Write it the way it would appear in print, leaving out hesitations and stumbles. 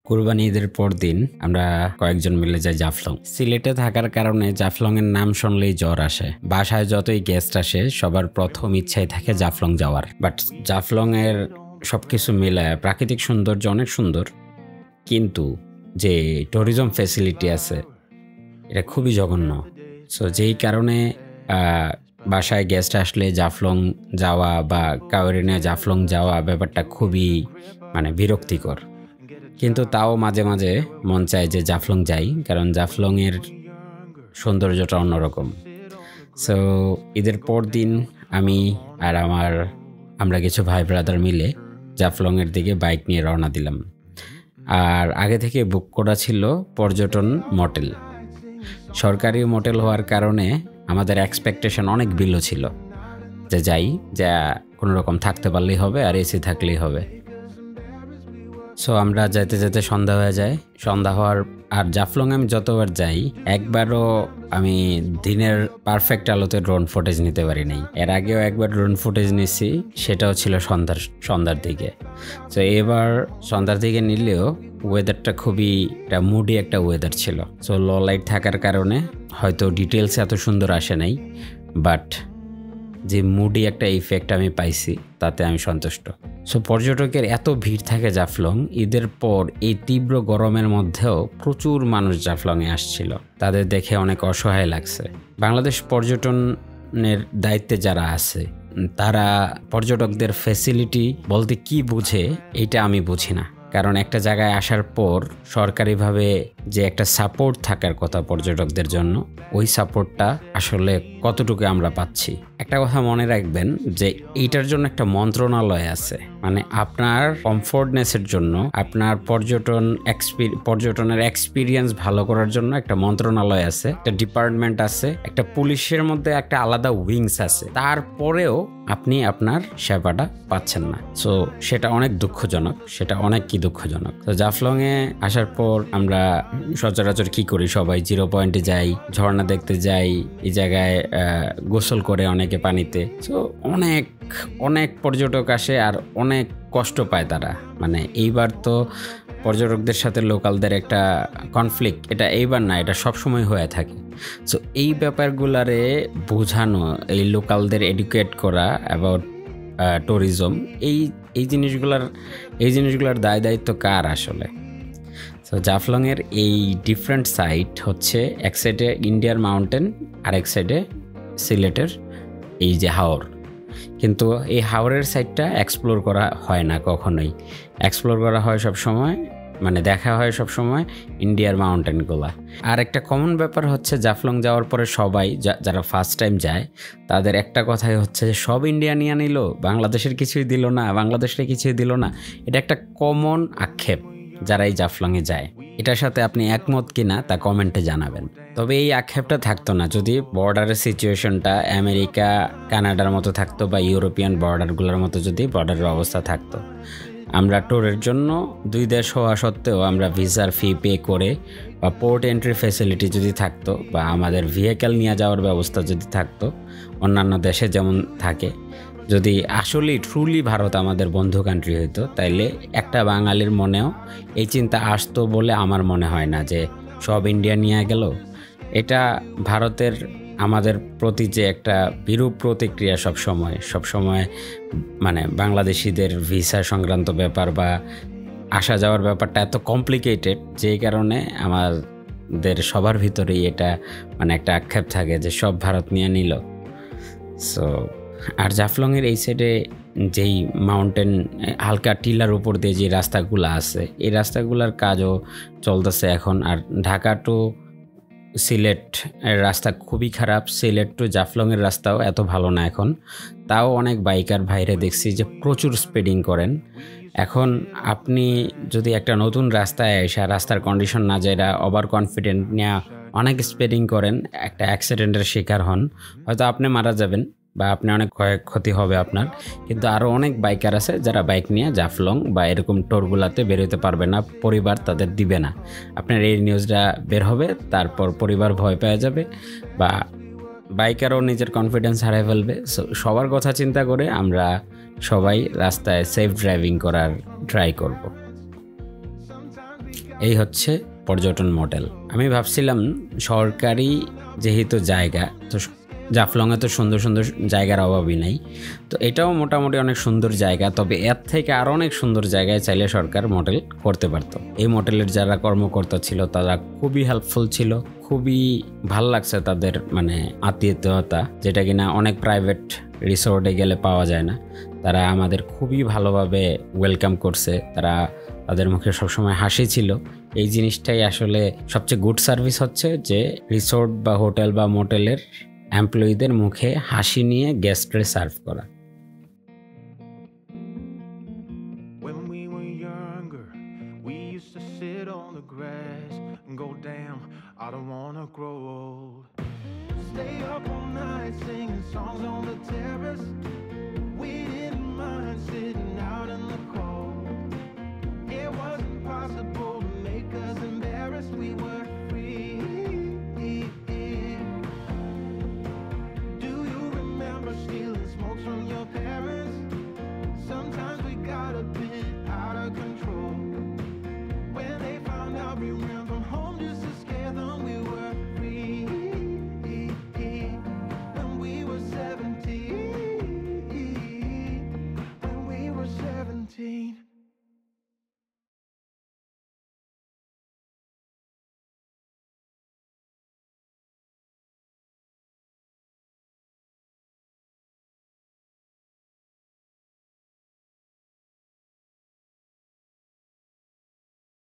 কুরবানি ঈদের পর দিন আমরা কয়েকজন মিলে যাই জাফলং। সিলেটে থাকার কারণে জাফলং এর নাম শুনলেই জ্বর আসে। বাসায় যতই গেস্ট আসে সবার প্রথম ইচ্ছাই থাকে জাফলং যাওয়ার। বাট জাফলং এর সবকিছু মিলায় প্রাকৃতিক সৌন্দর্য অনেক সুন্দর, কিন্তু যে ট্যুরিজম ফ্যাসিলিটি আছে এটা খুবই জঘন্য। সো যেই কারণে বাসায় গেস্ট আসলে জাফলং যাওয়া বা কাউরে নিয়ে জাফলং যাওয়া ব্যাপারটা খুবই বিরক্তিকর। কিন্তু তাও মাঝে মাঝে মন চায় যে জাফলং যাই, কারণ জাফলংয়ের সৌন্দর্যটা অন্যরকম। সো ঈদের পর দিন আমি আর আমরা কিছু ভাই ব্রাদার মিলে জাফলংয়ের দিকে বাইক নিয়ে রওনা দিলাম। আর আগে থেকে বুক করা ছিল পর্যটন মোটেল। সরকারি মোটেল হওয়ার কারণে আমাদের এক্সপেকটেশন অনেক বিলো ছিল, যে যাই যা কোনো রকম থাকতে পারলেই হবে আর এসি থাকলেই হবে। সো আমরা যেতে যেতে সন্ধ্যা হয়ে যায়। সন্ধ্যা হওয়ার আর জাফলং আমি যতবার যাই একবারও আমি দিনের পারফেক্ট আলোতে ড্রোন ফুটেজ নিতে পারি নাই। এর আগেও একবার ড্রোন ফুটেজ নিছি, সেটাও ছিল সন্ধ্যার দিকে। তো এবার সন্ধ্যার দিকে নিলেও ওয়েদারটা খুবই মুডি একটা ওয়েদার ছিল। সো লো লাইট থাকার কারণে হয়তো ডিটেলস এত সুন্দর আসে নাই, বাট যে মুডি একটা ইফেক্ট আমি পাইছি তাতে আমি সন্তুষ্ট। সো পর্যটকের এত ভিড় থাকে জাফলং ঈদের পর, এই তীব্র গরমের মধ্যেও প্রচুর মানুষ জাফলংয়ে আসছিল। তাদের দেখে অনেক অসহায় লাগছে। বাংলাদেশ পর্যটনের দায়িত্বে যারা আছে তারা পর্যটকদের ফ্যাসিলিটি বলতে কি বুঝে এটা আমি বুঝি না। কারণ একটা জায়গায় আসার পর সরকারিভাবে যে একটা সাপোর্ট থাকার কথা পর্যটকদের জন্য, ওই সাপোর্টটা আসলে কতটুকু আমরা পাচ্ছি। একটা কথা মনে রাখবেন যে এইটার জন্য একটা মন্ত্রণালয় আছে, আপনার কমফোর্টনেসের জন্য, আপনার পর্যটনের এক্সপিরিয়েন্স ভালো করার জন্য একটা মন্ত্রণালয় আছে, একটা ডিপার্টমেন্ট আছে, একটা পুলিশের মধ্যে একটা আলাদা উইংস আছে। তারপরেও আপনি আপনার সেবাটা পাচ্ছেন না। সো সেটা অনেক দুঃখজনক, দুঃখজনক। তো জাফলংয়ে আসার পর আমরা সচরাচর কি করি, সবাই জিরো পয়েন্টে যাই, ঝর্ণা দেখতে যাই, এই জায়গায় গোসল করে অনেকে পানিতে। সো অনেক অনেক পর্যটক আসে আর অনেক কষ্ট পায় তারা। এইবার তো পর্যটকদের সাথে লোকালদের একটা কনফ্লিক্ট, এটা এইবার না, এটা সবসময় হয়ে থাকে। সো এই ব্যাপারগুলারে বোঝানো, এই লোকালদের এডুকেট করা অ্যাবাউট ট্যুরিজম, এই জিনিসগুলার দায় দায়িত্ব কার আসলে? সো জাফলংয়ের এই ডিফারেন্ট সাইট হচ্ছে, এক সাইডে ইন্ডিয়ার মাউন্টেন আর এক সাইডে সিলেটের এই যে হাওর। কিন্তু এই হাওরের সাইডটা এক্সপ্লোর করা হয় না কখনোই। এক্সপ্লোর করা হয় সবসময়, দেখা হয় সবসময় ইন্ডিয়ার মাউন্টেনগুলা। আর একটা কমন ব্যাপার হচ্ছে জাফলং যাওয়ার পরে সবাই যারা ফার্স্ট টাইম যায় তাদের একটা কথাই হচ্ছে যে সব ইন্ডিয়া নিয়ে নিল, বাংলাদেশের কিছুই দিল না। এটা একটা কমন আক্ষেপ যারা এই জাফলংয়ে যায়। এটার সাথে আপনি একমত কিনা তা কমেন্টে জানাবেন। তবে এই আক্ষেপটা থাকতো না যদি বর্ডারের সিচুয়েশনটা আমেরিকা কানাডার মতো থাকতো, বা ইউরোপিয়ান বর্ডারগুলোর মতো যদি বর্ডারের অবস্থা থাকতো। আমরা ট্যুরের জন্য দুই দেশ হওয়া সত্ত্বেও আমরা ভিসার ফি পে করে, বা পোর্ট এন্ট্রি ফ্যাসিলিটি যদি থাকতো, বা আমাদের ভেহিক্যাল নিয়ে যাওয়ার ব্যবস্থা যদি থাকতো অন্যান্য দেশে যেমন থাকে, যদি আসলেই ট্রুলি ভারত আমাদের বন্ধু কান্ট্রি হইতো, তাইলে একটা বাঙালির মনেও এই চিন্তা আসতো বলে আমার মনে হয় না যে সব ইন্ডিয়া নিয়ে গেল। এটা ভারতের আমাদের প্রতি যে একটা বিরূপ প্রতিক্রিয়া সবসময় বাংলাদেশিদের ভিসা সংক্রান্ত ব্যাপার বা আসা যাওয়ার ব্যাপারটা এত কমপ্লিকেটেড, যেই কারণে আমাদের সবার ভিতরেই এটা একটা আক্ষেপ থাকে যে সব ভারত নিয়ে নিল। সো আর জাফলংয়ের এই সাইডে যেই মাউন্টেন হালকা টিলার উপর দিয়ে যে রাস্তাগুলো আছে, এই রাস্তাগুলোর কাজও চলতেছে এখন। আর ঢাকা টু সিলেট এর রাস্তা খুবই খারাপ, সিলেট টু জাফলংয়ের রাস্তাও এত ভালো না এখন। তাও অনেক বাইকার ভাইরে দেখছি যে প্রচুর স্পিডিং করেন। এখন আপনি যদি একটা নতুন রাস্তায় এসে রাস্তার কন্ডিশন না যায়, ওভার কনফিডেন্ট নিয়ে অনেক স্পিডিং করেন, একটা অ্যাক্সিডেন্টের শিকার হন, হয়তো আপনি মারা যাবেন বা আপনি অনেক ক্ষয়ক্ষতি হবে আপনার। কিন্তু আরও অনেক বাইকার আছে যারা বাইক নিয়ে জাফলং বা এরকম টোরগুলাতে বেরোতে পারবে না, পরিবার তাদের দিবে না। আপনার এই নিউজটা বের হবে, তারপর পরিবার ভয় পেয়ে যাবে বা বাইকারও নিজের কনফিডেন্স হারিয়ে ফেলবে। সবার কথা চিন্তা করে আমরা সবাই রাস্তায় সেফ ড্রাইভিং করার ট্রাই করব। এই হচ্ছে পর্যটন মডেল। আমি ভাবছিলাম সরকারি যেহেতু জায়গা, তো জাফলংয়ে তো সুন্দর সুন্দর জায়গার অভাবই নাই, তো এটাও মোটামুটি অনেক সুন্দর জায়গা, তবে এর থেকে আরও অনেক সুন্দর জায়গায় চাইলে সরকার মডেল করতে পারত। এই মডেলের যারা কর্মকর্তা ছিল তারা খুবই হেল্পফুল ছিল, খুবই ভাল লাগছে তাদের মানে আতিথেয়তা, যেটা কিনা অনেক প্রাইভেট রিসোর্টে গেলে পাওয়া যায় না। তারা আমাদের খুবই ভালোভাবে ওয়েলকাম করছে, তাদের মুখে সবসময় হাসি ছিল। এই জিনিসটাই আসলে সবচেয়ে গুড সার্ভিস হচ্ছে, যে রিসোর্ট বা হোটেল বা মোটেলের এমপ্লয়ীদের মুখে হাসি নিয়ে গেস্টরে সার্ভ করা। When we were younger, we used to sit on the grass and go, damn, I don't wanna grow old. Stay up all night singing songs on the terrace. We didn't mind sitting